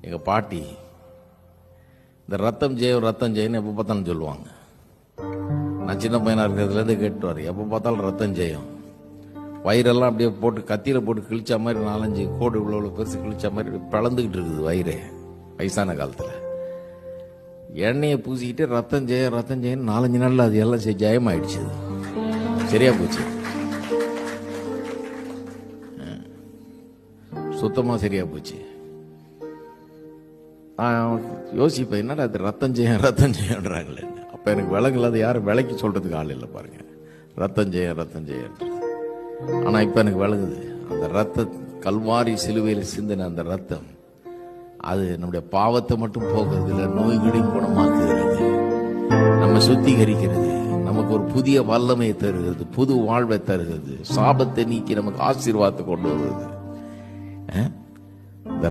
எங்கள் பாட்டி இந்த ரத்தம் ஜெயம்னு எப்போ பார்த்தாலும் சொல்லுவாங்க. நான் சின்ன பையனாக இருக்கிறதுலேருந்து கேட்டுவார், எப்போ பார்த்தாலும் ரத்தம் ஜெயம். வயிறெல்லாம் அப்படியே போட்டு கத்தியில் போட்டு கிழிச்ச மாதிரி 4-5 கோடு இவ்வளோ பெருசு கிழிச்ச மாதிரி பிளந்துக்கிட்டு இருக்குது வயிறு வயசான காலத்தில். எண்ணெயை பூசிக்கிட்டு ரத்தம் ஜெயம் 4-5 நாளில் அது எல்லாம் ஜெயமாயிடுச்சு. சரியா போச்சு, சுத்தமாக சரியா போச்சு. யோசிப்பேன், என்னடா அது ரத்தம் ஜெயம்ன்றாங்களே. அப்போ எனக்கு விலங்குல அது யாரும் விலைக்கு சொல்றதுக்கு ஆள் இல்லை பாருங்க. ரத்தம் ஜெயம். ஆனால் இப்போ எனக்கு விளங்குது, அந்த ரத்த கல்வாரி சிலுவையில் சிந்தின அந்த ரத்தம் அது நம்முடைய பாவத்தை மட்டும் போகிறது இல்லை, நோய்களையும் குணமாக்குகிறது, நம்ம சுத்திகரிக்கிறது, நமக்கு ஒரு புதிய வல்லமையை தருகிறது, புது வாழ்வை தருகிறது, சாபத்தை நீக்கி நமக்கு ஆசீர்வாதத்தை கொண்டு வருகிறது.